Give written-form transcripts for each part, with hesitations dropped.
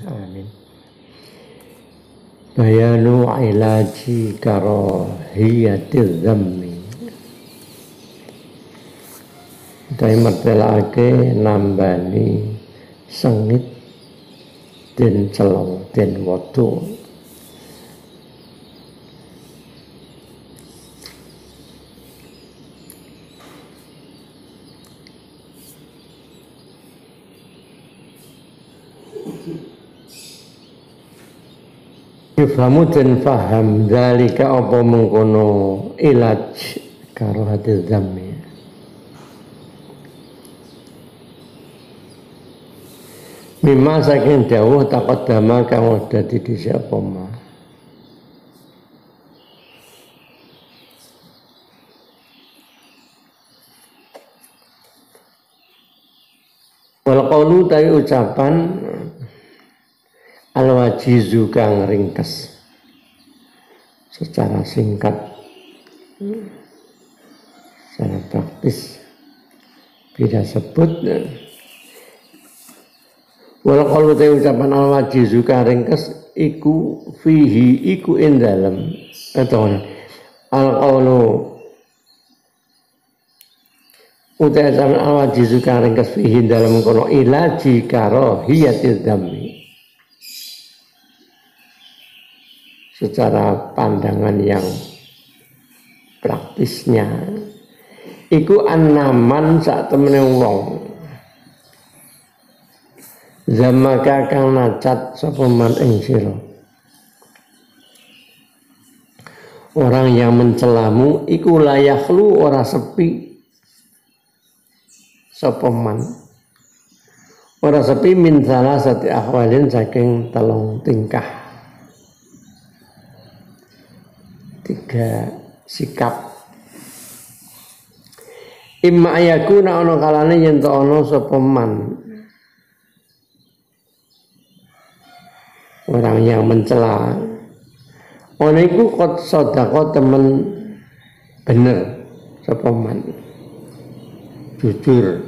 Amin. Bayanu ilaji karahiyatiz zammi. Dai martelake nambani sengit den celong den wadu. Ifhamu dan faham dalika apa mengkono ilaj karahatiz zammi. Mimma saking dawuh taqaddama kang dadi dhisik apa ma. Wal qaulu tawi ucapan al-wajizu kang ringkes secara singkat secara praktis bila sebut wal qaulu te ucapan al-wajizu kang ringkes iku fihi iku ing dalem atau al-qaulu ucapan al-wajizu kang ringkes fihi dalem kono ilaji karahiyatiz zammi. Secara pandangan yang praktisnya iku anaman sak temene wong zamaka kang nacat sapa man ing sira orang yang mencelamu iku layahlu ora sepi sapa man ora sepi min salasati ahwalin saking telung tingkah tiga sikap. Imma ayakuna ana kalane yen to ana sapa man orang yang mencela ana iku qad sadaqa temen bener sapa man jujur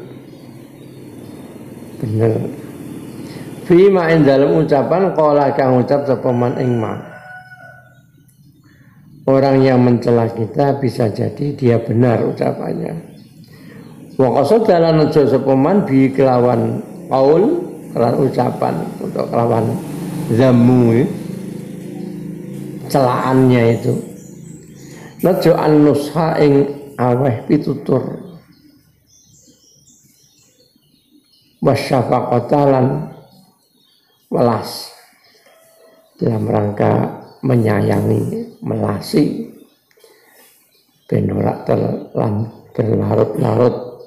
bener fi ma ing dalem ucapan qala kang ucap sapa man ing ma. Orang yang mencela kita bisa jadi dia benar ucapannya. Wa qasada lan aja sapa man bi kelawan qaul kelawan ucapan untuk kelawan zammu celaannya itu. Najo an-nusha ing aweh pitutur. Wasyafaqatan welas dalam rangka menyayangi, melasi ben ora berlarut-larut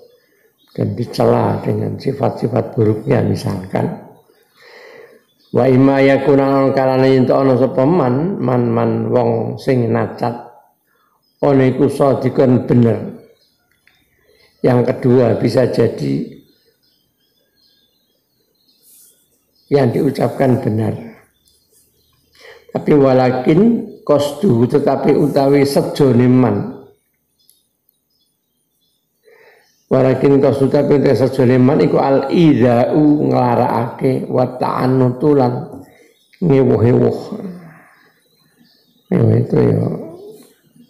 dan dicela dengan sifat-sifat buruknya misalkan wa imma yakuna kalane ento ana sapa man wong sing nacat ana iku sadikon bener. Yang kedua bisa jadi yang diucapkan benar. Tapi walakin qasdu tetapi utawi sejone man. Walakin qasdu tapi utawi sejone man iku al-idza'u nglarakake wa ta'annutu lan ngewuh-ewuh. Itu ya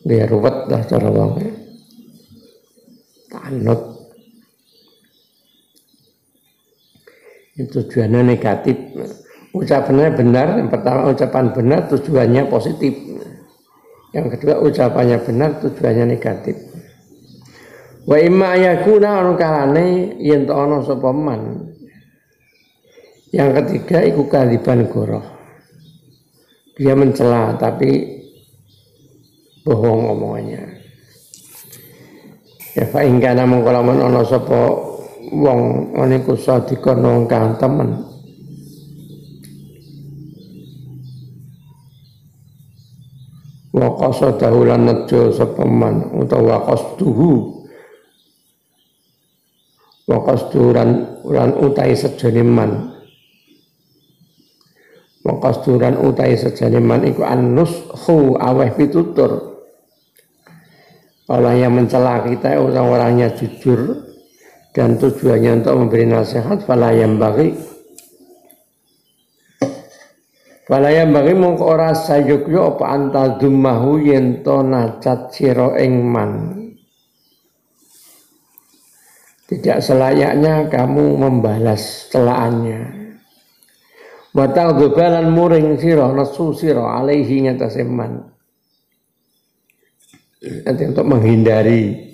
dia ruwet dah cara wong. Ta'annut itu tujuannya negatif. Ucapannya benar, yang pertama ucapan benar tujuannya positif. Yang kedua ucapannya benar tujuannya negatif. Wa imma yakuna ana kalane yen to ana sapa man. Yang ketiga iku kaliban goroh. Dia mencela tapi bohong omongannya. Ya fa ing kana mongko lamun ana sapa wong niku sadikon wong kang temen. Wa qasadahu lan najo sapa man utawa qasduhu wa qasduran lan utai sejane man wa qasduran utai sejane man iku annushu aweh pitutur. Orang yang mencela kita orang-orangnya jujur dan tujuannya untuk memberi nasihat fala yang bagi Falaya bagi mongko ora sayukyo apa antal dumahu yen to nacat sira ing man. Tidak selayaknya kamu membalas celaannya. Wa taghdhalan muring sira nasu sira alaihi ngatasi man. Nanti untuk menghindari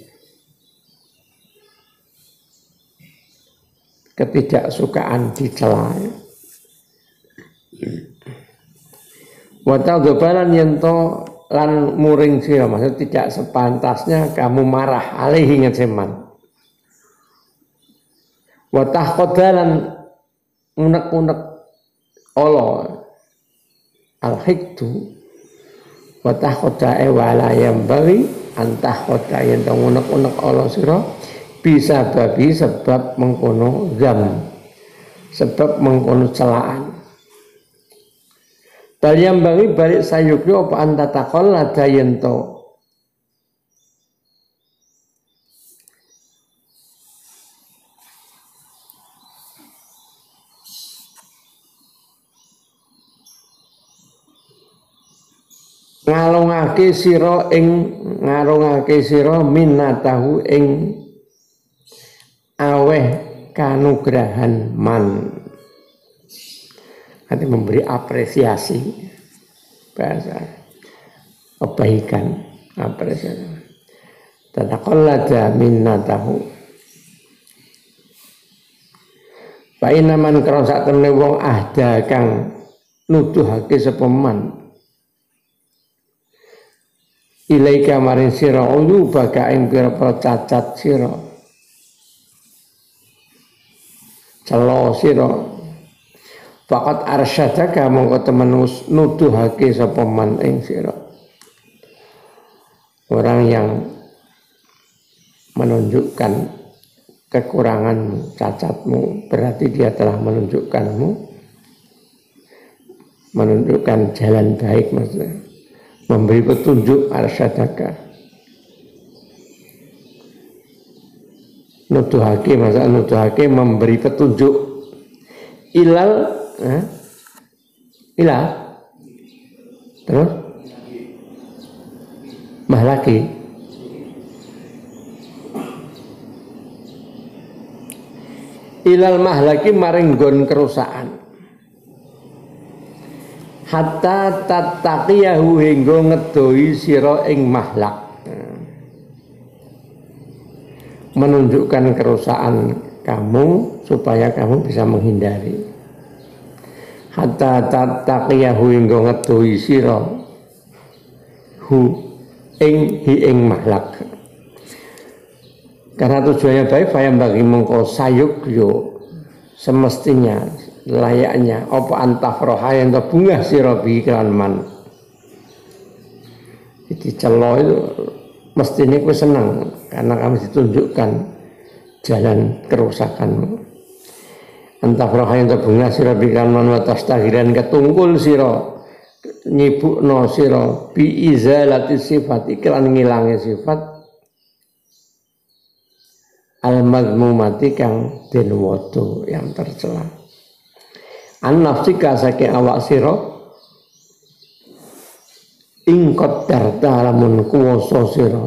ketidaksukaan dicela. Wa taghdhalan yento lan muring sira, maksud tidak sepantasnya kamu marah alaihi ngatseman. Wa tahqadalan unek-unek Allah al-hiktu wa tahqada wala yambari antah qada yento unek-unek Allah sira bisa babi sebab mengkono zam, sebab mengkono celaan. Baliam bagi balik sayukyo apa anta takol lada yento ngalungake sira minatahu ing aweh kanugrahan man. Nanti memberi apresiasi, bahasa kebaikan, apresiasi. Tadaqallada minnatahu. Fa inna man karo sak temne wong ahda kang nuduhake sapa man ilaika maring sira uyuba ka ing pira-pira cacat sira. Celo sira faqat arsyadaka mongko temen nuduhake sapa man ing sira. Orang yang menunjukkan kekuranganmu, cacatmu, berarti dia telah menunjukkan jalan baik, maksudnya memberi petunjuk arsyadaka. Nuduhake, maksudnya nuduhake memberi petunjuk ilal terus mahlaki ilal mahlaki maring nggon kerusakan hatta tattaqiyahu hingga ngedoi sira ing mahlak, menunjukkan kerusakan kamu supaya kamu bisa menghindari. Hatta tattaqiyahu hingga ngedoi sira hu ing mahlak. Karena tujuannya baik, fayam bagi mengko sayuk yo semestinya layaknya apa antafroha yang terbunga sirobi kelan man. Jadi celo itu mestinya aku senang karena kamu ditunjukkan jalan kerusakanmu. Antafroha yang terbunga sirobi kelan man watas tahiran ketungkul siro nyibukno siro bi izalati sifat iklan ngilangi sifat al-madmumati kang den wodo yang tercela. An nafsika saking awak sira ing qadarta lamun kuwasa sira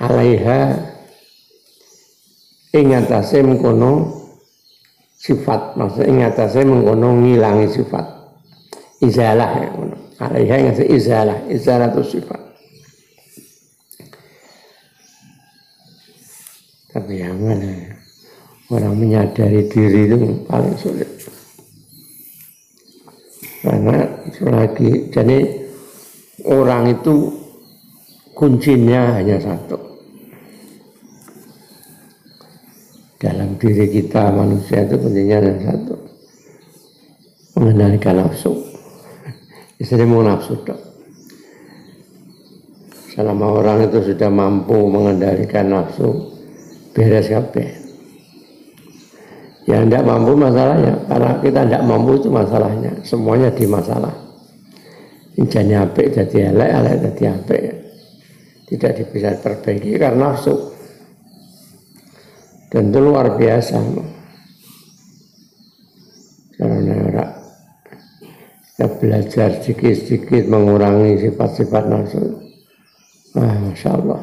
alaiha ing atase mengkono sifat, maksud ing atase mengkono ngilangi sifat izalah ya ngono. Alaiha ing atase izalah itu sifat. Tapi yang mana orang menyadari diri itu paling sulit. Karena lagi jadi orang itu kuncinya hanya satu. Dalam diri kita manusia itu kuncinya hanya satu. Mengendalikan nafsu. Istri mau nafsu dok. Selama orang itu sudah mampu mengendalikan nafsu, beres kabeh. Yang tidak mampu masalahnya, karena kita tidak mampu itu masalahnya, semuanya di masalah. Jadi apik jadi elek, elek jadi apik, tidak bisa diperbaiki karena nafsu. Dan itu luar biasa. Karena orang kita belajar sedikit-sedikit mengurangi sifat-sifat nafsu. Masya Allah.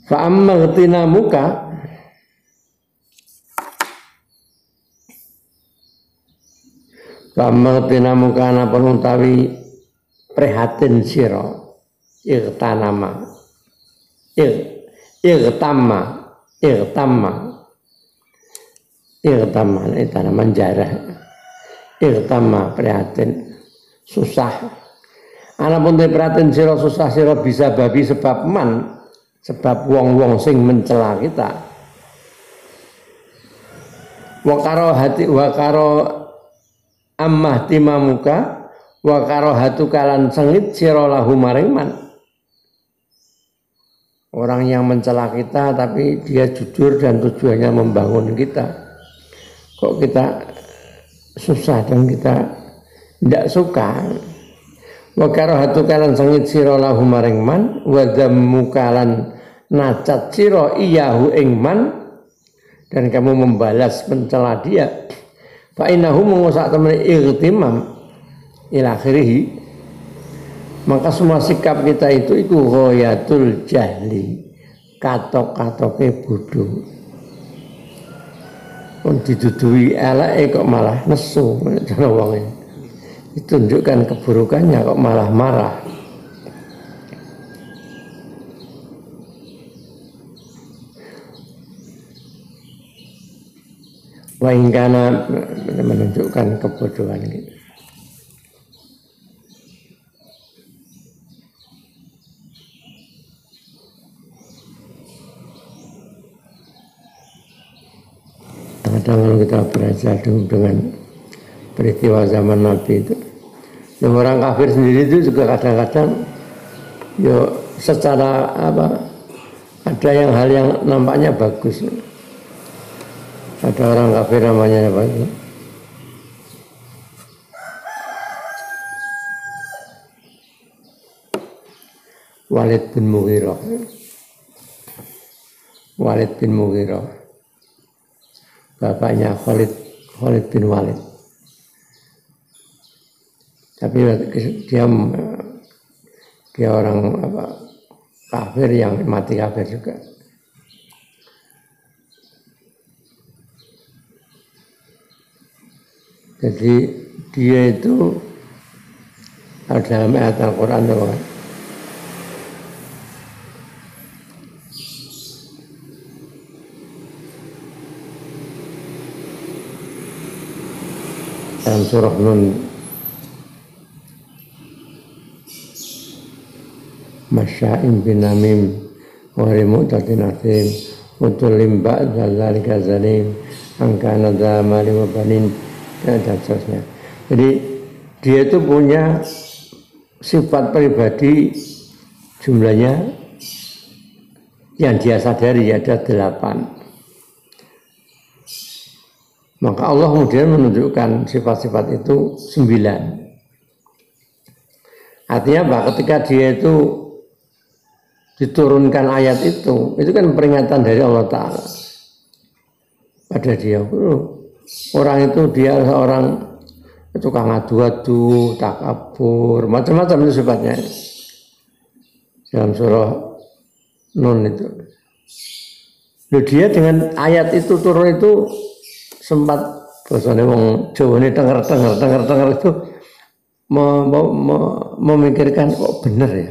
Fa'amma ghitinamuka ana penuntawi prihatin sira irtanama irtama ini tanaman jarah irtama prihatin susah ana pun prihatin sira susah sira bisa babi sebab sebab wong-wong sing mencela kita wa karo ammah timamuka wa karo hatu kalan sengit sira lahu maring man. Orang yang mencela kita tapi dia jujur dan tujuannya membangun kita, kok kita susah dan kita tidak suka. Wa karo hatu kalan sengit sira lahu maring man wa dammu kalan nacat sira iyahu ing man, dan kamu membalas mencela dia. Fa innahu mengusak temen irtimam ila akhirih, maka semua sikap kita itu ghayatul jahli, katok-katoke bodoh. Pun didudui eleke kok malah nesu cara wong iki. Ditunjukkan keburukannya kok malah marah. Waingkana menunjukkan kebodohan kita. Kadang-kadang kita belajar dengan peristiwa zaman Nabi itu, yang orang kafir sendiri itu juga kadang-kadang secara ada hal yang nampaknya bagus. Ada orang kafir namanya apa itu? Walid bin Mughirah. Bapaknya Khalid bin Walid. Tapi dia orang kafir yang mati kafir juga. Jadi dia itu dalam ayat Al-Quran kan, dalam surah Nun, masya'im bin namim warimu tatinatim utulim ba'dal gazalim angkana damali wa banin dan seterusnya. Jadi dia itu punya sifat pribadi jumlahnya yang dia sadari ada 8. Maka Allah kemudian menunjukkan sifat-sifat itu 9. Artinya apa? Ketika dia itu diturunkan ayat itu kan peringatan dari Allah Ta'ala pada dia. Orang itu dia seorang tukang adu-adu, takabur, macam-macam itu sifatnya. Dalam surah Nun itu. Dia dengan ayat itu turun itu sempat bahasanya wong Jawa ini dengar itu memikirkan kok benar ya.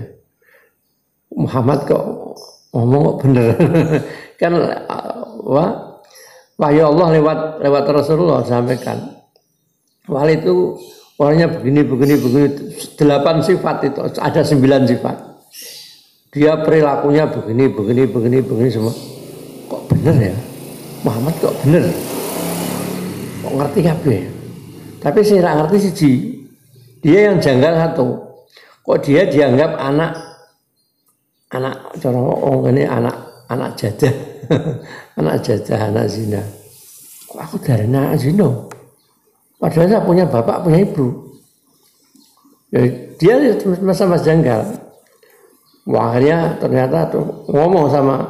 Muhammad kok ngomong kok benar. Kan wahyu Allah lewat Rasulullah sampaikan. Walid itu orangnya begini 8 sifat itu, ada 9 sifat. Dia perilakunya begini semua. Kok benar ya? Muhammad kok benar? Kok ngerti kabeh? Tapi saya nggak ngerti siji. Dia yang janggal satu. Kok dia dianggap anak cara ngomong ini anak jadah. Anak jadah, anak zina. Kok aku dari anak zina? Padahal saya punya bapak, punya ibu. Ya, dia masa janggal. Wah, akhirnya ternyata tuh ngomong sama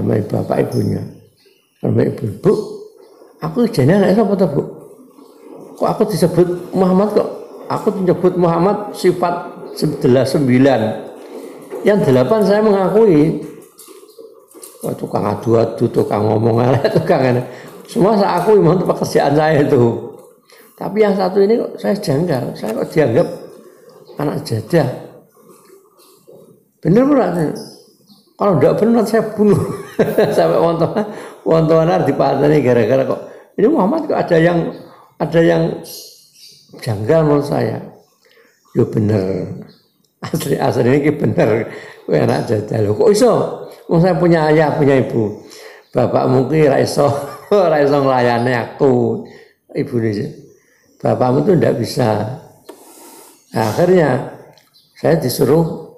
bapak ibunya, sama ibu, Bu, aku jenenge anak sapa to, Bu? Kok aku disebut Muhammad kok? Aku disebut Muhammad sifat 9. Yang 8 saya mengakui. Wah, tukang adu-adu, tukang ngomong, tukang ini. Semua saya akui memang pekerjaan saya itu. Tapi yang satu ini kok saya janggal. Saya kok dianggap anak jadah. Bener benar. Kalau tidak benar saya bunuh. Sampai wontonan dipateni gara-gara kok ini Muhammad kok ada yang janggal menurut saya. Yo bener. Asli ini bener. Kowe anak jadah lho. Kok iso? Wong saya punya ayah, punya ibu. Bapak mungkin ra iso nglayani aku. Ibu ini. Bapakmu itu tidak bisa. Nah, akhirnya saya disuruh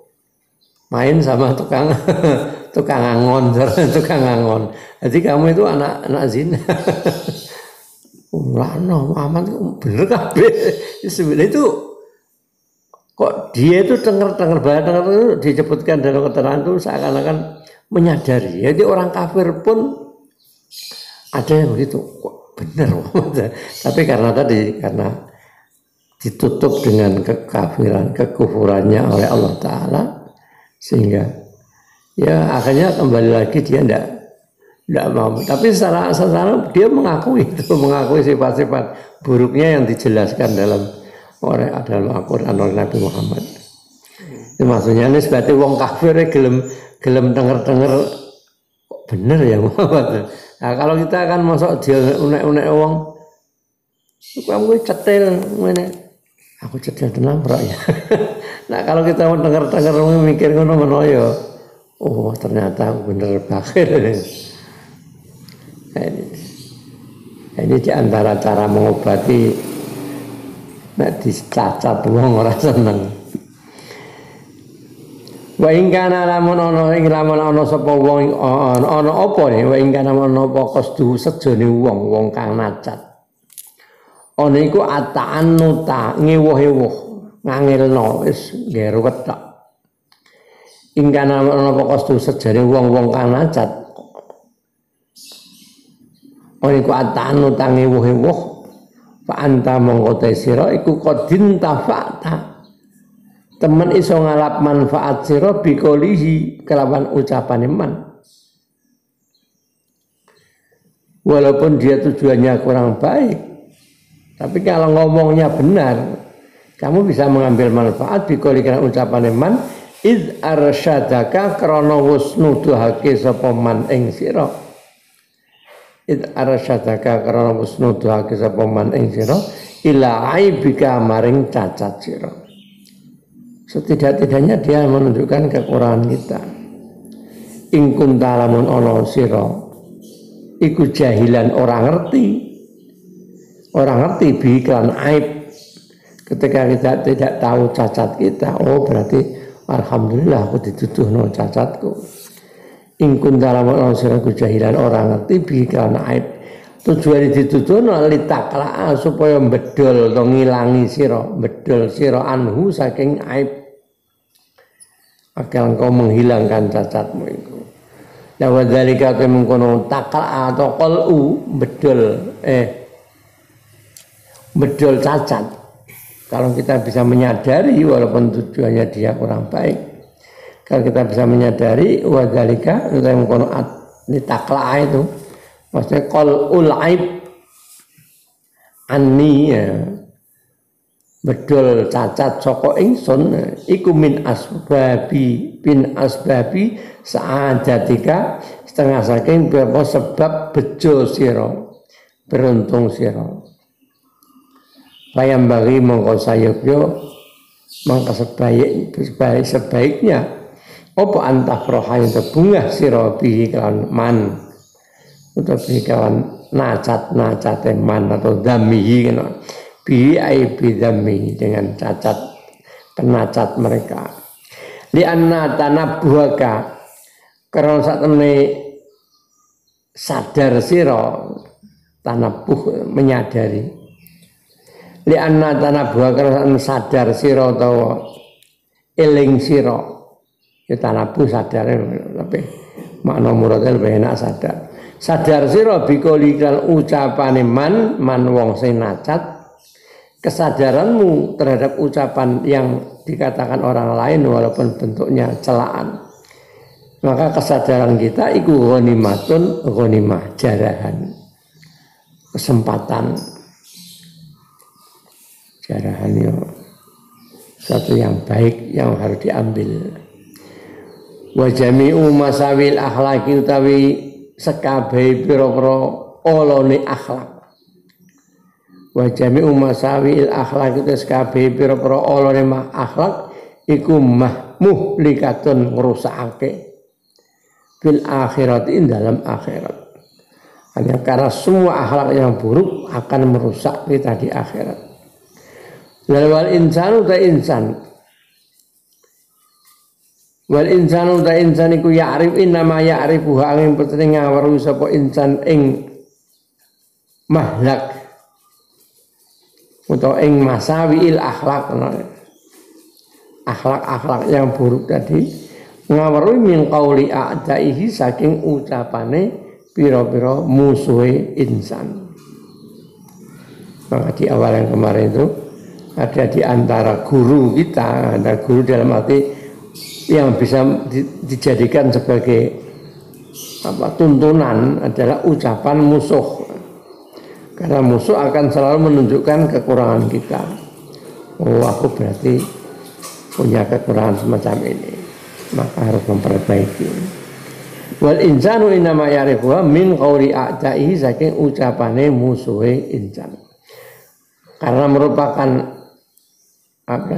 main sama tukang angon. Jadi kamu itu anak zina. Lano Muhammad bener kabeh. Sebenarnya itu kok dia itu dengar itu disebutkan dalam keterangan itu seakan-akan menyadari. Jadi orang kafir pun ada yang begitu. Kok benar. Tapi karena ditutup dengan kekafiran, kekufurannya oleh Allah Ta'ala, sehingga ya akhirnya kembali lagi dia tidak mau. Tapi secara dia mengakui sifat-sifat buruknya yang dijelaskan dalam Al-Quran oleh Nabi Muhammad. Itu maksudnya ini seperti wong kafir gelem denger bener ya Muhammad. Nah, kalau kita akan masuk dia unek-unek wong, kamu cetil ngene. Aku cetil tenang bro ya. Nah, kalau kita mau denger mikir ngono ya. Oh, ternyata aku bener bakir ini. Nah, ini di antara cara mengobati nek dicacat wong ora seneng. Wa ing kana lamun ana sapa wong ana apa ne wa ing kana ana apa qasdu sejane wong kang nacat. Ana iku ata'annuta ngewoh-ewoh ngangelno wis ngeruwet tok. Ing kana ana apa qasdu sejane wong kang nacat. Ana iku ata'annuta ngewoh-ewoh fa anta mongko sira iku qadin tafa'ta. Teman iso ngalap manfaat sira bikolihi kelawan ucapan iman. Walaupun dia tujuannya kurang baik, tapi kalau ngomongnya benar, kamu bisa mengambil manfaat bikoli kelawan ucapan iman. Id arsyadaka krana wis nuduhake sapa man ing sira. Id arsyadaka krana wis nuduhake sapa man ing sira ila aibika maring cacat sira. Setidak-tidaknya dia menunjukkan kekurangan kita. In kunta lamun ana sira iku jahilan orang ngerti bi kan aib. Ketika kita tidak tahu cacat kita, oh berarti alhamdulillah aku dituduhno cacatku. In kunta lamun ana sira iku jahilan orang ngerti bi kan aib. Tujuan dituduhno litakla supaya bedol to ngilangi sira, bedol sira anhu saking aib. Agar engkau menghilangkan cacatmu itu. Ya wa dzalika mengkono takla atau qalu bedol cacat. Kalau kita bisa menyadari walaupun tujuannya dia kurang baik. Kalau kita bisa menyadari wa dzalika mengkono takla itu maksudnya qalul aib anni ya. Bedol cacat saka ingsun iku min asbabi sa'adatika setengah saking beberapa sebab bejo sira beruntung sira bayam bagi mongko sayupyo mangka sebaiknya apa antah roha yang terbungah sira bihi kawan man utawa bihi kawan nacat man atau damihi kena bi aibi dami dengan cacat penacat mereka li anna tanabbuhaka karena saat ini sadar sira tanabuh menyadari li anna tanabuha karena sadar sira utawa eling sira ya tanabu sadar tapi makna muradnya lebih enak sadar sira bikoli kal ucapane man wong sing nacat kesadaranmu terhadap ucapan yang dikatakan orang lain walaupun bentuknya celaan maka kesadaran kita iku ghanimah jarahan kesempatan jarahan ya satu yang baik yang harus diambil wa jami'u masawil akhlaqi utawi sekabehe pira-pira olone akhlak wa jami'u masawil akhlaqi utawi sekabehe pira-pira olone akhlak iku muhlikatun ngrusakake fil akhirat dalam akhirat hanya karena semua akhlak yang buruk akan merusak kita di akhirat. Wal insanu ta insan wal insanu ta insan iku ya'rif innama ya'rifu angin petring ngaweruh sapa insan ing mahlak utawa ing masawiil akhlak akhlak yang buruk tadi ngaweruh min qauli a'daihi saking ucapane pira-pira musuhe insan. Maka di awal yang kemarin itu ada di antara guru kita, antara guru dalam arti yang bisa dijadikan sebagai tuntunan adalah ucapan musuh. Karena musuh akan selalu menunjukkan kekurangan kita. Oh, aku berarti punya kekurangan semacam ini, maka harus memperbaiki. Wal insanu innama ya'rifuha min qawli a'da'ihi saking ucapane musuhe insan. Karena merupakan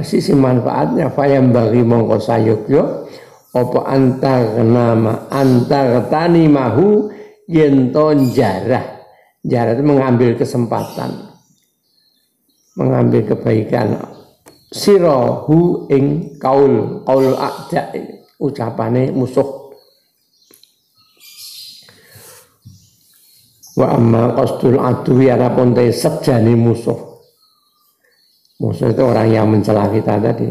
sisi manfaatnya fayam bagi mongko sayukyo apa antar tani mahu yenton jarah itu mengambil kesempatan mengambil kebaikan sirohu ing kaul a'da ucapane musuh wa amma qasdul adwi adapun te sejane musuh itu orang yang mencela kita tadi.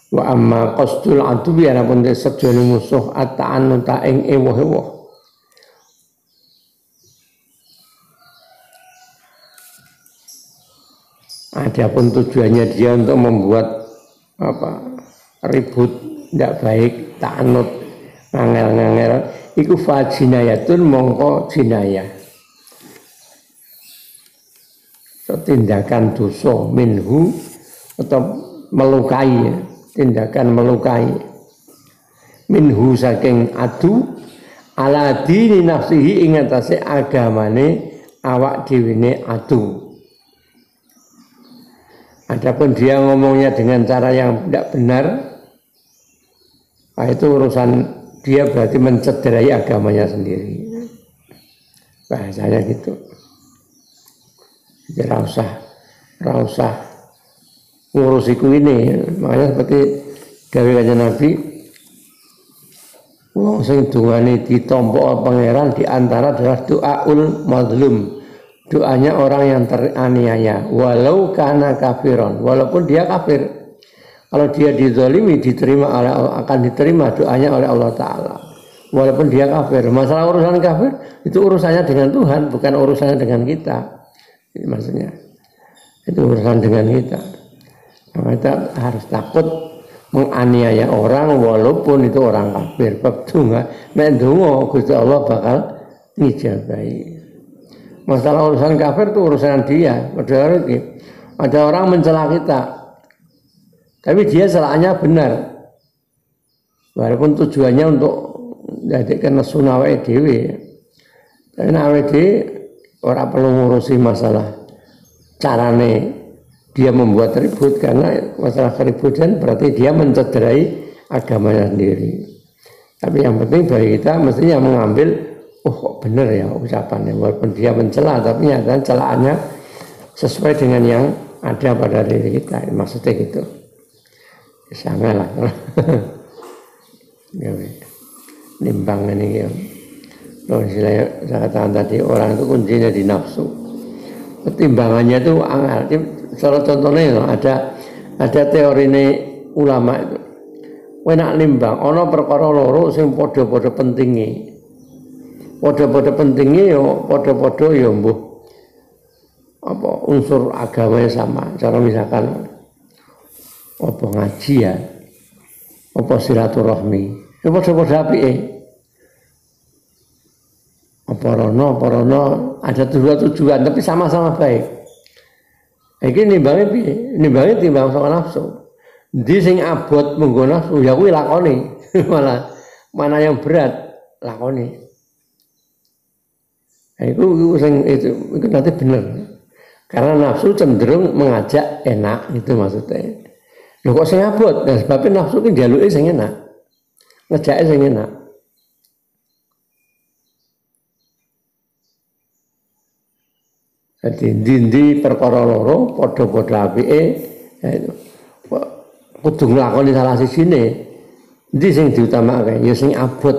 Wa amma qasdul adwi adapun te sejane musuh ata'annuta ing ewoh-ewoh. Adapun tujuannya dia untuk membuat ribut tidak baik, ta'annut ngangel-ngangel iku fa jinayatun mongko jinayah. Tindakan dosa minhu atau melukai tindakan melukai minhu saking adu ala dini nafsihi ing atase agamane awak dhewe adu. Adapun dia ngomongnya dengan cara yang tidak benar itu urusan dia berarti mencederai agamanya sendiri bahasanya gitu. Jadi usah ngurusiku ini. Makanya seperti gawe kanjeng Nabi wong sing dungane ditampa pangeran di antara adalah doaul mazlum. Doanya orang yang teraniaya walau kana kafiron, walaupun dia kafir. Kalau dia dizalimi akan diterima doanya oleh Allah Ta'ala walaupun dia kafir. Masalah urusan kafir itu urusannya dengan Tuhan, bukan urusannya dengan kita. Ini maksudnya itu urusan dengan kita. Maka kita harus takut menganiaya orang walaupun itu orang kafir. Bab donga, nek donga Gusti Allah bakal ngijabahi. Masalah urusan kafir itu urusan dia. Padahal ada orang mencela kita, tapi dia celahnya benar, walaupun tujuannya untuk jadikan sunnah dewi. Tapi awake orang perlu ngurusi masalah carane dia membuat ribut, karena masalah keributan berarti dia mencederai agamanya sendiri. Tapi yang penting bagi kita mestinya mengambil kok benar ya ucapannya walaupun dia mencela, tapi nyata celaannya sesuai dengan yang ada pada diri kita. Maksudnya gitu. Sangat lah. Nimbang ini ya. Loh, saya katakan tadi orang itu kuncinya di nafsu. Pertimbangannya itu angel. Salah contohnya ada teori ini ulama itu. Kowe nak nimbang ana perkara loro sing padha-padha pentinge. Padha-padha pentinge yo padha-padha yo mbuh apa unsur agamanya sama. Cara misalkan apa ngajian, apa silaturahmi, yo padha-padha apike. Apa rono ada dua tujuan tapi sama-sama baik. Iki nimbangnya piye? Nimbangnya timbang sama nafsu. Ndi sing abot menggo nafsu ya kuwi lakoni. Malah mana yang berat lakoni. Itu nanti benar. Karena nafsu cenderung mengajak enak itu maksudnya. Lho kok sing abot? Nah, sebabnya nafsu ki njaluke sing enak. Ngejake sing enak. Jadi ndi perkara loro padha-padha apike kudu nglakoni salah sijine. Ndi sing diutamakake? Ya sing abot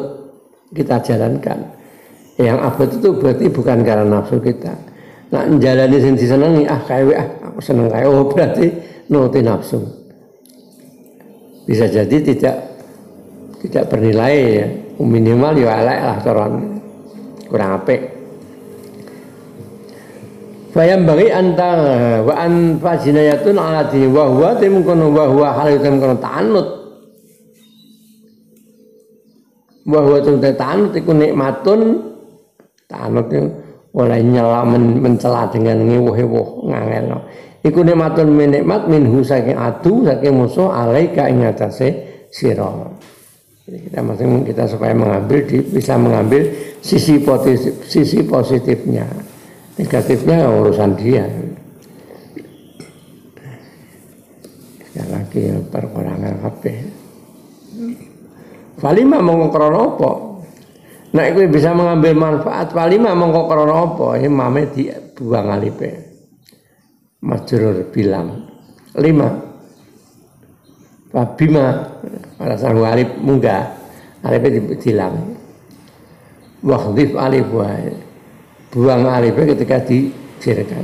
kita jalankan. Yang abot itu berarti bukan karena nafsu kita. Nah, menjalani sing disenengi aku seneng kae. Oh, berarti nuruti nafsu. Bisa jadi tidak bernilai ya. Minimal ya elek lah cara kurang apik. Bayam bagi antang wa an fajinayatun ala dini wa huwa timkono wa huwa halitan kono ta'anut. Wa huwa ta'anut iku nikmatun. Ta'anut itu oleh nyela mencela dengan ngewuh-ewuh ngangel. Iku nikmatun nikmat minhu saking adu saking musuh alaika ing atase sira. Jadi kita supaya bisa mengambil sisi positifnya. Negatifnya urusan dia. Sekali lagi perkurangan HP. Falima mongko krana apa? Nek kowe bisa mengambil manfaat falima mongko krana apa? Iki mame dibuang alipe. Majrur bilang 5. Fabima pada sang alif munggah. Alipe dilang. Wahdif alif wae. Buang alifnya ketika dijerkan.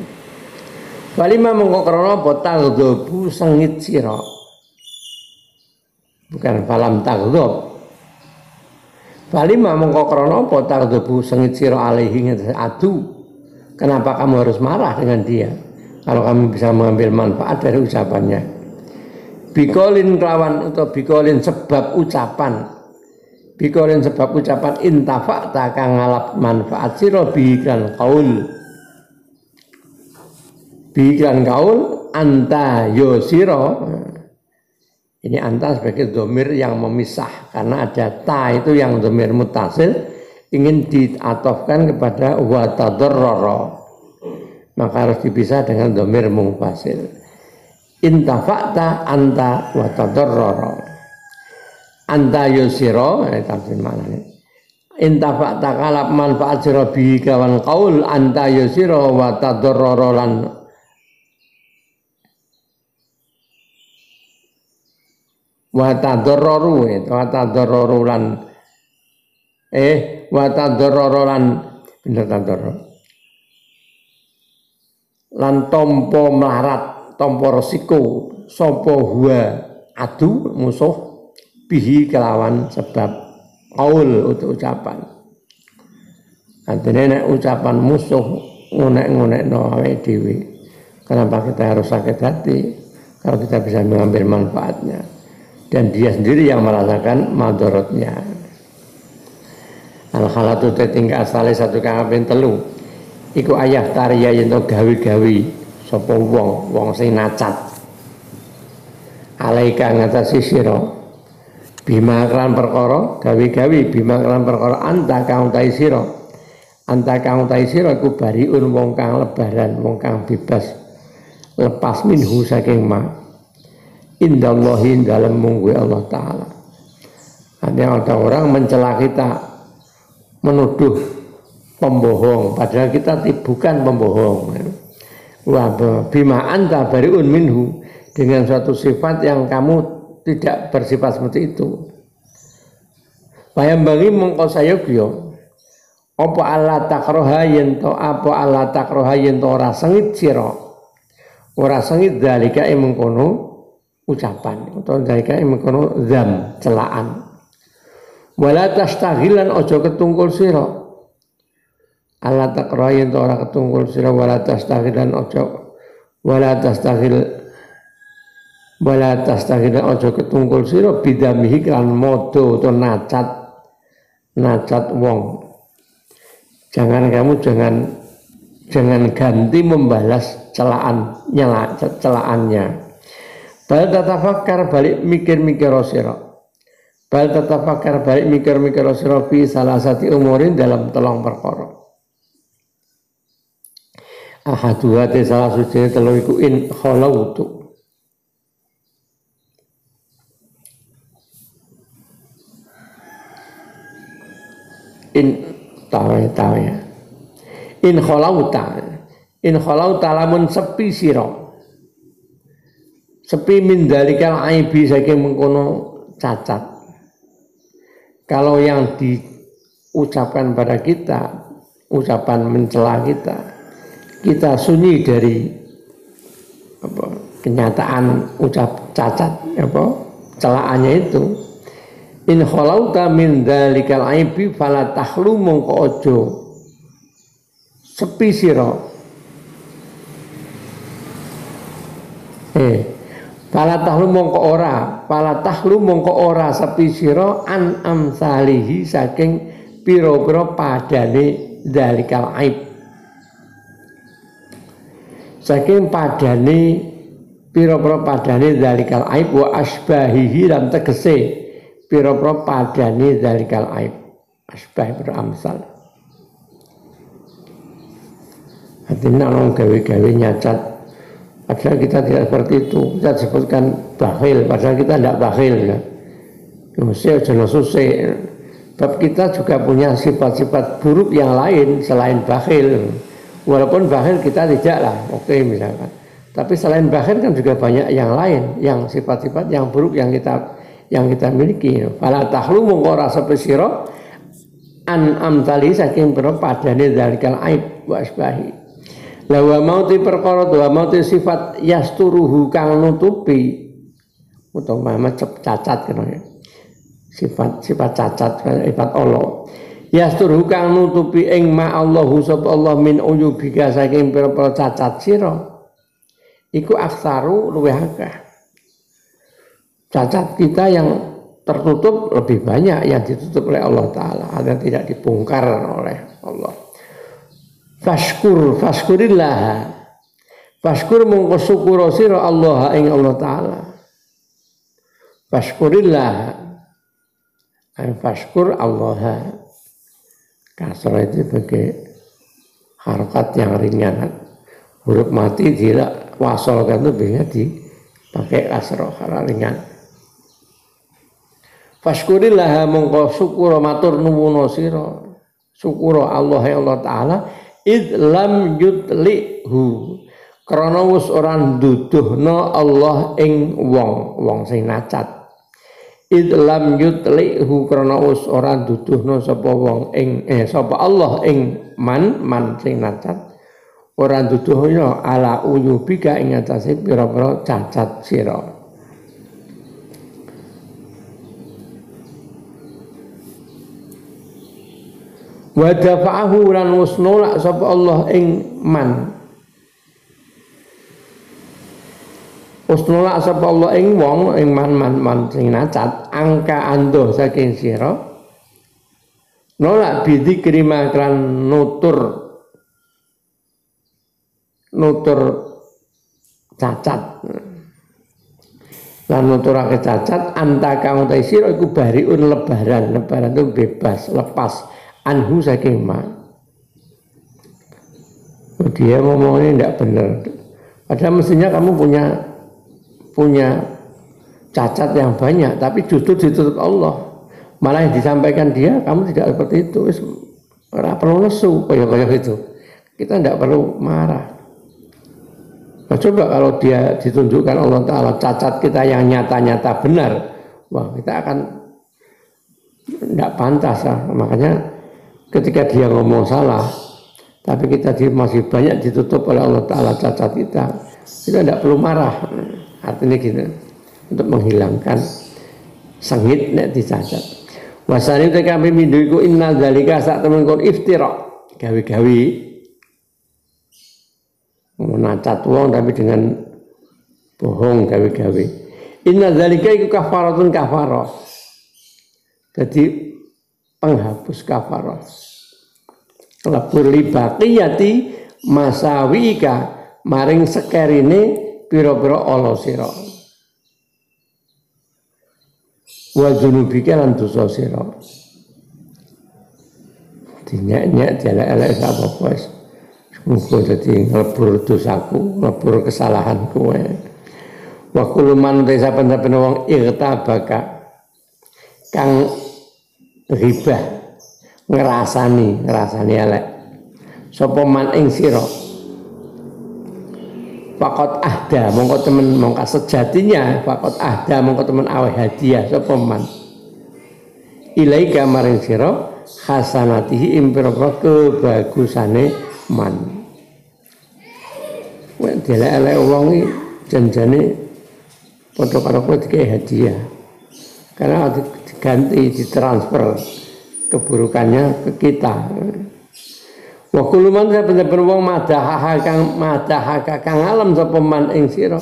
Falima mongko krana apa taghdhabu sengit sira. Bukan falam taghdhab. Falima mongko krana apa taghdhabu sengit sira alaihi adu. Kenapa kamu harus marah dengan dia? Kalau kamu bisa mengambil manfaat dari ucapannya. Bikolin kelawan atau bikolin sebab ucapan. Bikolin sebab ucapan intafa'ta kang ngalap manfaat sira biklan qaul. Biklan qaul anta yo sira. Ini anta sebagai dhamir yang memisah karena ada ta itu yang dhamir muttasil ingin diatofkan kepada wa tadarrara. Maka harus dipisah dengan dhamir munfasil. Intafa'ta anta wa tadarrara. Anta yusiro, tafsir maknanya. Intafa takalap manfaat sira bi kawan qaul anta yusiro wa tadarrara lan wa tadarraru lan wa tadarrara lan bener tadarrur. Lan tompo melarat, tompo resiko sapa huwa adu musuh bihi kelawan sebab qaul untuk ucapan. Artinya nek ucapan musuh ngonek-ngonekno awake dhewe. Kenapa kita harus sakit hati kalau kita bisa mengambil manfaatnya dan dia sendiri yang merasakan madharatnya. Al-khalatu tingkah asale satu kang kaping 3. Iku ayah tariya yen gawe-gawe sapa wong sing nacat. Alaika ngatasi sira bima kelan perkara gawe-gawe bima kelan perkara anta kang utai sira iku bariun wong kang lebaran wong kang bebas lepas minhu saking ma indallahi dalem mungguh Allah taala. Ada orang mencela kita, menuduh pembohong padahal kita bukan pembohong. Wa bima anta bariun minhu dengan suatu sifat yang kamu tidak bersifat seperti itu. Bayam bagi mongko sayogya apa Allah takroha yen to ora sengit sira ora sengit dalika mengkono ucapan utawa dalika mengkono zam celaan. Wala tastaghilan ojo ketungkul sira. Ala takrayen ora ketungkul sira wala tastaghilan ojo wala tastaghilan ojo ketungkul sira bidamihi kan modo utawa nacat wong. Kamu jangan ganti membalas celaannya. Bal tatafakkar balik mikir-mikir sira. Bal tatafakkar balik mikir-mikir sira fi salasati umurin dalam telung perkara. Ahaduha te salah suci telu iku in khalautu. Tawa ya. In khalauta lamun sepi sira. Sepi min dalikal aibi saking mengkono cacat. Kalau yang diucapkan pada kita, ucapan mencela kita sunyi dari kenyataan ucap cacat, celaannya itu. In khalauta min dalikal aibi fala tahlu mongko ojo sepi sira. Fala tahlu mongko ora sepi sira an amsalihi saking pira-pira padane dalikal aib. Saking padane pira-pira padane dalikal aib wa asbahihi lan tegese pira-pira padane dalikal aib. Asbah beramsal. Artinya orang gawe-gawe nyacat. Padahal kita tidak seperti itu. Kita sebutkan bakhil, padahal kita tidak bakhil. Sebab kita juga punya sifat-sifat buruk yang lain selain bakhil. Walaupun bakhil kita tidaklah, oke misalkan. Tapi selain bakhil kan juga banyak yang lain, yang sifat-sifat yang buruk yang kita miliki. Fala tahlu mongko rasa pesira an amtali saking padane dalikal aib wa asbahi. Lawa mauti perkara wa mauti sifat yasturuhu kang nutupi utawa cacat kena sifat cacat sifat Allah yasturuhu kang nutupi ing ma Allahu sapa Allah min uyubika saking pira-pira cacat sira iku aksaru luwih akeh. Cacat kita yang tertutup lebih banyak yang ditutup oleh Allah Ta'ala, ada tidak dibongkar oleh Allah. Fashkurillah fashkur mongko syukur sira Allah ing Allah Ta'ala. Fashkurillah fashkur Allah. Kasrah itu sebagai harokat yang ringan, huruf mati tidak wasolkan itu biasanya dipakai kasrah karena ringan. Fashkurillah mongko syukur matur nuwun sira syukur Allah ing Allah Ta'ala id lam yutlihu krana wis ora nduduhna Allah ing wong sing nacat. Id lam yutlihu krana wis ora nduduhna sapa wong ing sapa Allah ing man sing nacat ora nduduhna ala uyubika ing atase pira-pira cacat sira. Wa dafa'ahu lan nolak sapa Allah ing man. Nolak sapa Allah ing wong ing man sing nacat angka ando saking sira. Nolak bidzikri makran nutur cacat. Lan nuturake cacat anta kang utai sira iku bariun lebaran itu bebas lepas anhu saking ma. Dia ngomongnya tidak benar. Padahal mestinya kamu punya cacat yang banyak, tapi justru ditutup Allah. Malah yang disampaikan dia, kamu tidak seperti itu. Ora perlu lesu, kayak itu. Kita tidak perlu marah. Nah, coba kalau dia ditunjukkan Allah Ta'ala cacat kita yang nyata-nyata benar, wah kita akan tidak pantas. Makanya ketika dia ngomong salah, tapi kita masih banyak ditutup oleh Allah Ta'ala cacat kita, Kita tidak perlu marah. Artinya gitu, untuk menghilangkan sengit nek dicacat. Wasani TKP mindu iku innal dzalika sak temen kon iftira. Gawe-gawe menacat wong tapi dengan bohong gawe-gawe. Innal dzalika iku kafaratun kafarah. Jadi penghapus kafarah. Lebur libaqiyati masawika maring sekerine pira-pira ala sira. Wa dzunubika lan dosa sira. Dinyak-nyak elek-elek apa wis. Muga dadi nglebur dosaku, nglebur kesalahanku wae. Wa kullu man saben-saben wong irtabaka kang ribah ngrasani elek. Sapa man ing sira Fakot ahda mongko temen mongko sejatinya fakot ahda mongko temen aweh hadiah sapa man ilaika maring sira hasanatihi impira kebagusane man. Wek delek-elek wong iki janjane padha karo kowe dikei hadiah. Karena diganti ditransfer keburukannya ke kita. Wa kullu man saben-saben wong madahaka kang alam sapa man ing sira.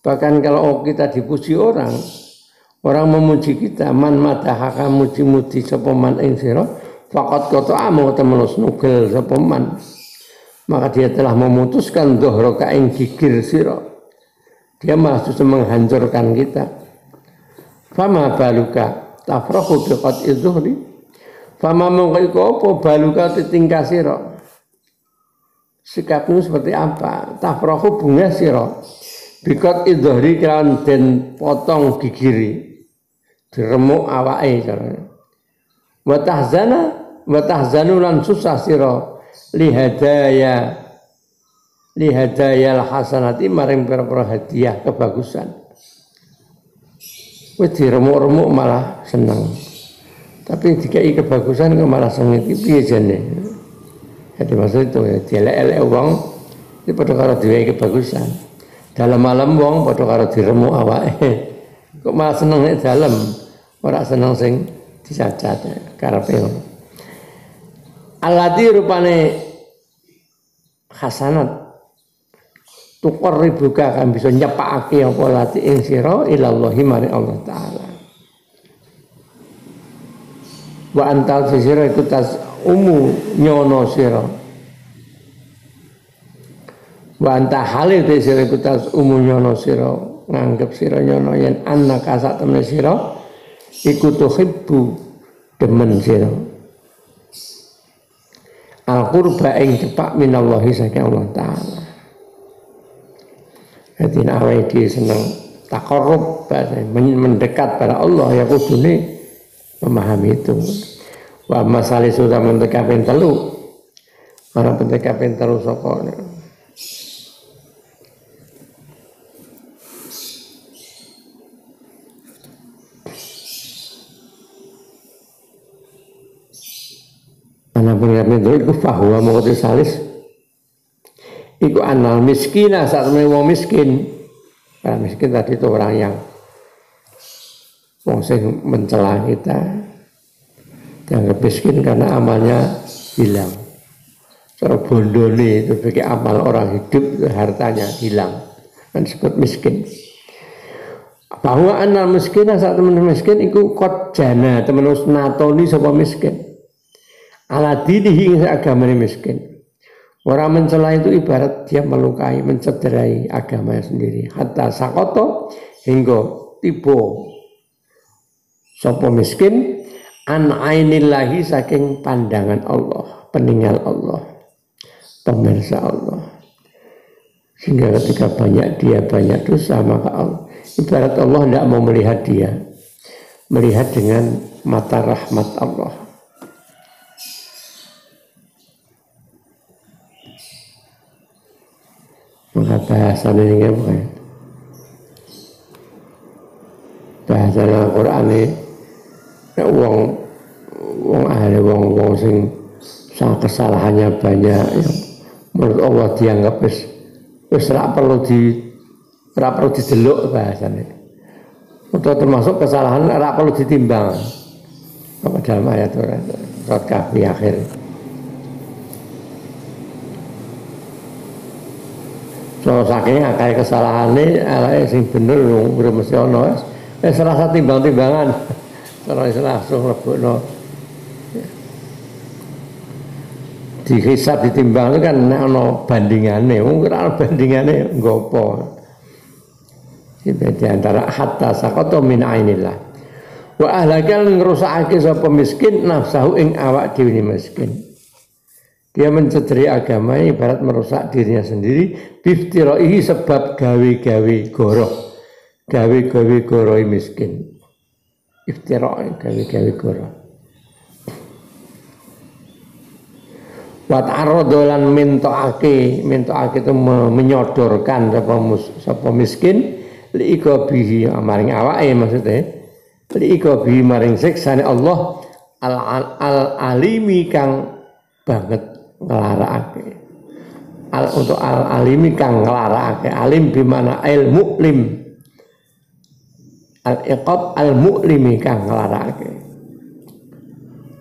Bahkan kalau kita dipuji orang memuji kita, man madahaka muji-muji sapa man ing sira, faqat qata'a mau temenus nugel sapa man. Maka dia telah memutuskan dhahraka ing gigir sira. Dia malah justru menghancurkan kita. Fama baluka tafrahu biqat'i zuhri. Fama mengko apa baluka tingkah sira. Sikapmu seperti apa? Tafrahu bunga sira. Biqat idhri kan den potong gigiri. Diremuk awake carane. Wa tahzanu lan susah sira lihadaya hasanati maring pira-pira hadiah kebagusan. Wis diremuk-remuk malah seneng. Tapi dikai kebagusan kok malah sengit iki piye jane. Jadi maksud itu ya dielek-elek wong iki padha karo diwehi kebagusan. Dalam malam wong padha karo diremuk awake. Kok malah seneng nek dalem, ora seneng sing dicacat karepe. Alladzi rupane hasanat tukar ribuka kan bisa nyepakake apa lati ing sira ilallahi mari Allah taala. Wa antal sira iku tas nyono sira. Wa anta halil sira iku tas nyono sira, nganggep sira nyono yen annaka sak temene sira iku tuhibbu demen sira. Al-qurba ing cepak minallahi saking Allah taala. Jadi awake dhewe seneng taqarrub mendekat pada Allah ya kudune memahami itu. Wa masali sudah mentekapin telu. Orang mentekapin telu sapa. Ana pengen itu iku bahwa mau salis. Iku anal miskina saat wong miskin. Orang miskin tadi itu orang yang wong sing mencela kita, dianggap miskin karena amalnya hilang. Cara bondone itu bagi amal orang hidup hartanya hilang, kan disebut miskin. Bahwa anak miskin saat teman miskin itu kot jana teman natoni sapa miskin. Ala dinihi agamanya miskin. Orang mencela itu ibarat dia melukai, mencederai agamanya sendiri. Hatta sakoto hingga tiba sapa miskin an ainillahi saking pandangan Allah, peninggal Allah, pemirsa Allah. Sehingga ketika dia banyak dosa maka Allah, ibarat Allah tidak mau melihat dia, melihat dengan mata rahmat Allah. Maka bahasa ini apa ya? Bahasa Al-Quran ini wong sing kesalahannya banyak yang menurut Allah dianggap wis ora perlu didelok bahasane. Untuk termasuk kesalahan ora perlu ditimbang. Apa dalam ayat surat Kahfi akhir. So saking akeh kesalahane eleke sing bener ora mesti ana. Wis rasa timbang-timbangan. Ora iso langsung lebokno. Dihisab ditimbang kan nek ana bandingane, wong ora ana bandingane nggopo. Iki di antara hatta saqata min ainillah. Wa ahlakal ngrusakake sapa miskin nafsahu ing awak dhewe miskin. Dia mencederai agama ibarat merusak dirinya sendiri biftiraihi sebab gawe-gawe goroh. Gawe-gawe goroh miskin. Iftirai gawe-gawe goroh. Wat arodolan mintoake itu menyodorkan sapa miskin liiko bihi maring awake maksudnya liiko bihi maring siksane Allah al alimi kang banget nglarakake untuk al alimi kang nglarakake alim bimana al muklim al iqab al muklimi kang nglarakake.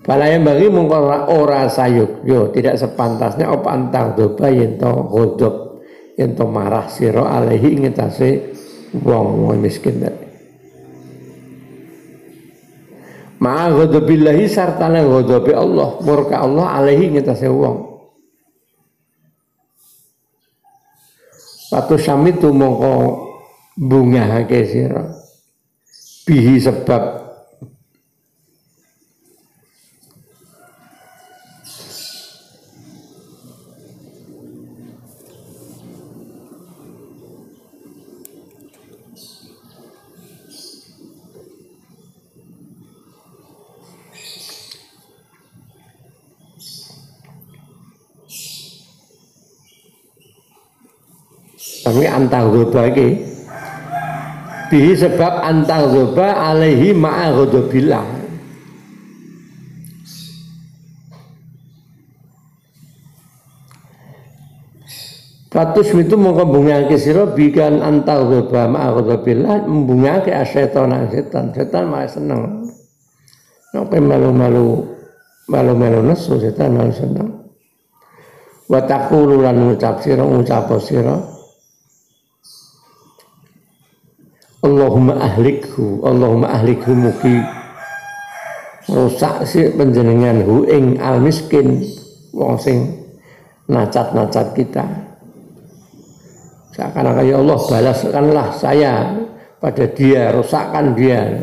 Fala yang bagi mungkor ora sayuk yo tidak sepantasnya apa antang doba yen to godop yen to marah sira alaihi ngetase wong miskin tadi. Ma ghadabillahi sartana ghadabi Allah murka Allah alaihi ngetase wong. Patu samitu mongko bungahake sira bihi sebab tapi antaghoba iki bihi sebab antaghoba alaihi ma'a ghadabillah. Patus itu mongko bungake sira bikan antaghoba ma'a ghadabillah mbungake asetan setan malah seneng. Nek malu-malu nesu setan malah seneng. Wa taqulu lan ngucap sira Allahumma ahlikhu mugi rusak si panjenengan hu ing al miskin wong sing nacat-nacat kita. Seakan-akan ya Allah balaskanlah saya pada dia, rusakkan dia.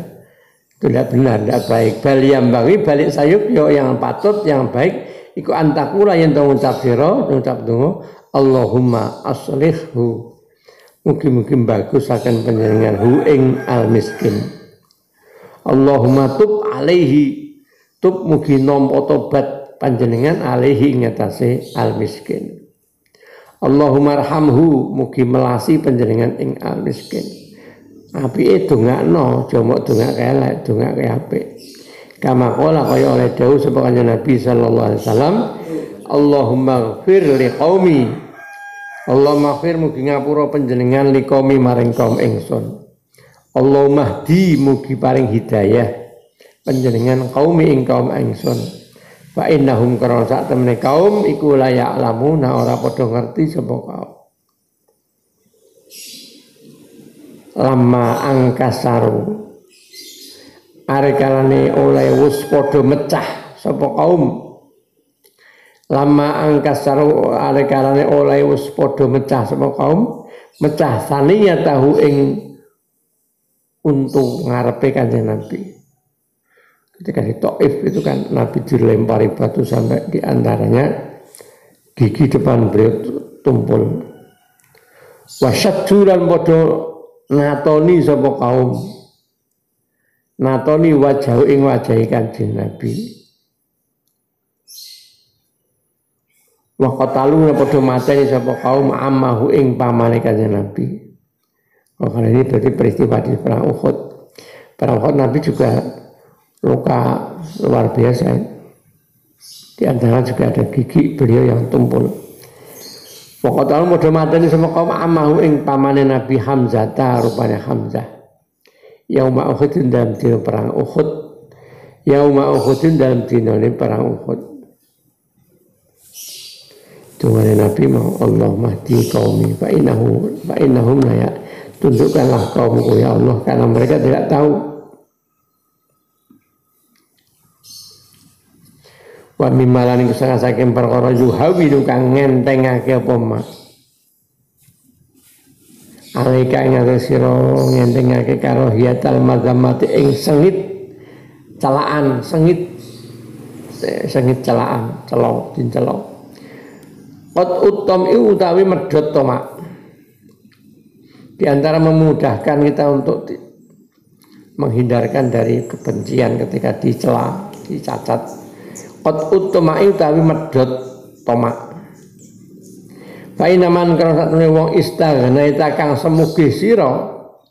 Itu tidak benar, tidak baik. Baliam bagi balik sayuk yo yang patut, yang baik iku antakula yang ngucap sira, ngucap donga Allahumma aslihhu. Mungkin bagus akan panjenengan hu ing al miskin. Allahumma tub alaihi tub mugi nampa tobat panjenengan alaihi ngatasi al miskin. Allahumma arhamhu mugi melasi panjenengan ing al miskin. Apike dongakno aja mok dongake elek, dongake apik. Kama qala kaya oleh dawuh sapa kanjeng Nabi sallallahu alaihi wasallam, Allahumma ighfir liqaumi Allah maghfir mugi ngapura panjenengan liqaumi maring kaum ingsun. Allah mahdi mugi paring hidayah panjenengan qaumi ing kaum ingsun. Fa innahum karena sak temene kaum iku la ya'lamuna ora padha ngerti sapa kaum. Lama angkasaru arekalane oleh wis padha mecah sapa kaum. Lama angkasaru arekalane oleh wis padha mecah sapa kaum, mecah saniya tahu ing untung ngarepe kanjeng Nabi. Ketika di Taif itu kan Nabi dilempari batu sampai di antaranya gigi depan beliau tumpul. Wasyaddulan padha natoni sapa kaum. Natoni wajah ing wajahi kanjeng Nabi. Wa qatalu padha mateni sapa kaum ammahu ing pamane kanjeng Nabi. Karena ini berarti peristiwa di perang Uhud. Perang Uhud Nabi juga luka luar biasa. Di antara juga ada gigi beliau yang tumpul. Pokok tahu padha mateni sama kaum amahu ing pamane Nabi Hamzah ta rupane Hamzah. Yauma Uhud dalam dina perang Uhud. Yauma Uhud dalam dina perang Uhud. Tuhan Nabi mau Allah mahdi kaumi fa innahum la ya. Tundukkanlah kaumku ya Allah karena mereka tidak tahu. Wa mimmalan iku saking perkara yuhawilu kang ngentengake apa mak. Alaika ing sira ngentengake karo hiyatal mazamati ing sengit celaan, sengit celaan, celok dincelok. Qad utam utawi medhot tomak. Di antara memudahkan kita untuk menghindarkan dari kebencian ketika dicela, dicacat. Qad utama utawi medhot tomak. Fa inaman kana satune wong istaghna ta kang semugih sira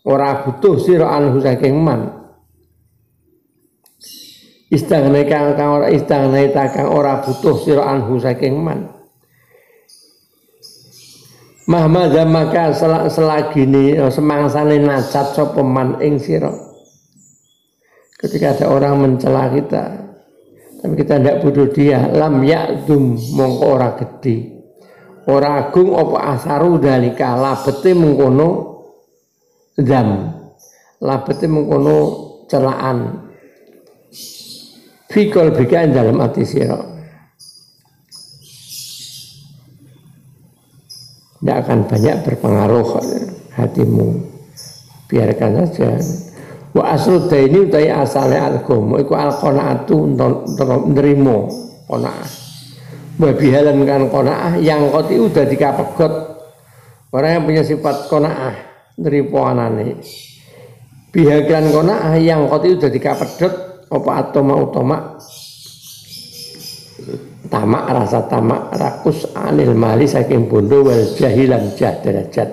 ora butuh sira anhu saking man. Istaghna kang ora istaghna ta kang ora butuh sira anhu saking man. Mahmadza maka selagine semangsane nacat sapa man ing sira. Ketika ada orang mencela kita, tapi kita tidak butuh dia, lam ya'dum mongko ora gedhe. Ora agung apa asaru dalika labete mengkono zam. Labete mengkono celaan. Fikol bika dalam hati sira. Tidak akan banyak berpengaruh hatimu. Biarkan saja. Wa aslu daini utai asale agama iku al-qanaatu nrimo qanaah. Wa bihalan kan qanaah yang koti udah dikapegot. Orang yang punya sifat qanaah nripo anane. Bihalan qanaah yang koti udah dikapedhot apa atoma utama tamak rasa tamak rakus anil mali saking bondo wal jahilan derajat.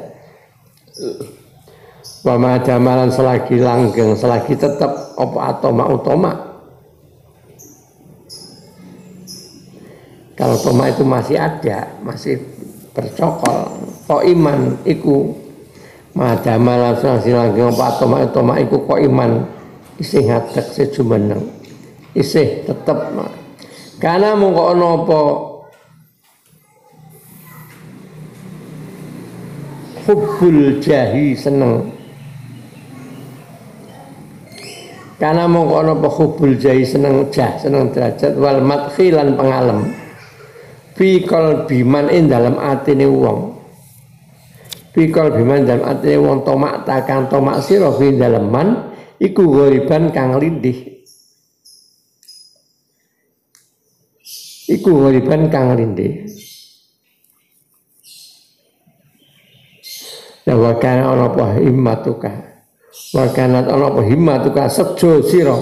Wa madamalan selagi langgeng selagi tetap apa atoma utama. Kalau toma itu masih ada, masih bercokol, kok iman iku madamalan selagi langgeng apa atoma iku kok iman isih ngadeg sejumeneng isih tetep karena mongko ana apa hubbul jahi seneng. Karena mongko ana apa hubbul jahi seneng seneng derajat wal madhi lan pengalem. Fi qalbi man ing dalem atine wong. Fi qalbi man dalem atine wong tomak takang tomak sira fi dalem man iku ghoriban kang lindih. Iku ghoriban kang lindih. Ya wa kana ana apa himmatuka. Wa kana ana apa himmatuka sejo sira.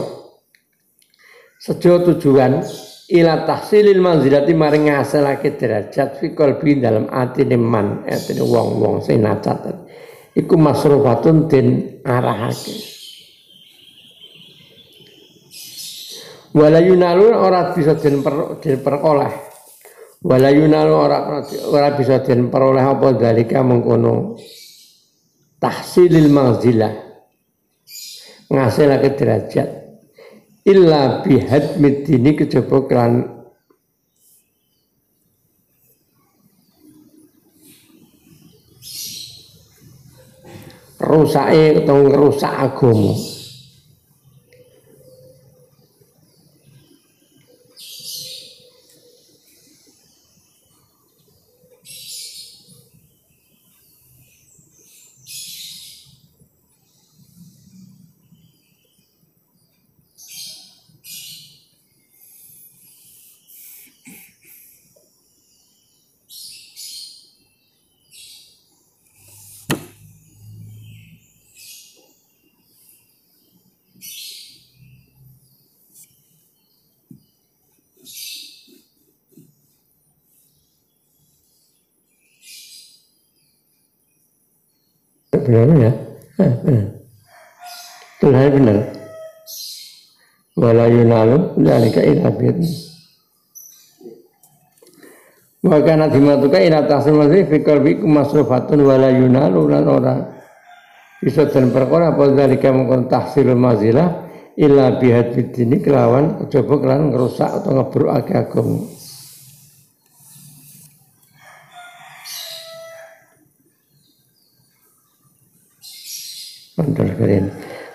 Sejo tujuan ila tahsilil manzilati maring ngasilake derajat fi qalbi dalam atine man, atine wong-wong sing nacat. Iku masrufatun den arahake. Wala yunalu ora bisa den peroleh. Wala yunalu ora bisa den peroleh apa dalika mengkono tahsilil manzilah ngasilake derajat illa bihadmid dini kejaba kelan rusake utawa ngrusak agama. Benar ya? Benar benar. Wala yunalu dzalika illa bihi. Maka nanti matuka ina tahsil masih fikir biku masrufatun wala yunalu lan ora bisa dan perkara apa dari kamu kon tahsil mazilah illa bihad bidini kelawan coba kelawan ngerusak atau ngebruk agama. Kontrol keren.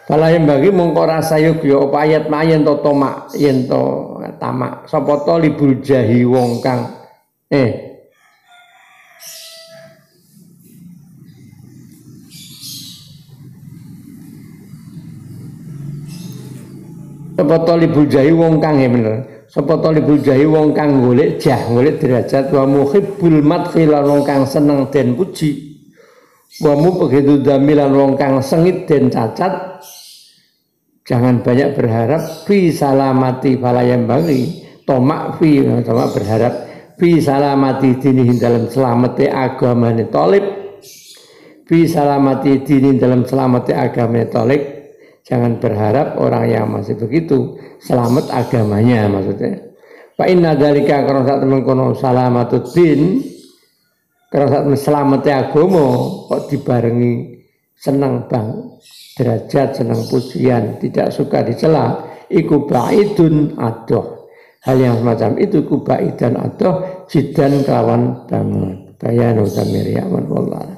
Kalau yang bagi mongko rasa yuk yo apa ayat mayen to tomak yen to tamak sapa to libul jahi wong kang sapa to libul jahi wong kang bener sapa to libul jahi wong kang golek jah golek derajat wa muhibbul madhi lan wong kang seneng den puji wa begitu damilan wong kang sengit den cacat. Jangan banyak berharap fi salamati falayam bagi tomak fi tomak berharap fi salamati dinihin dalam selamati agamane talib fi salamati dinihin dalam selamati agamane talib. Jangan berharap orang yang masih begitu selamat agamanya maksudnya. Fa inna dzalika karena saat mengkono salamatuddin karena saat selamati agama kok dibarengi senang bang derajat senang pujian tidak suka dicela iku baidun adoh hal yang semacam itu iku baidan adoh jidan kawan banget bayanu samir ya wallah.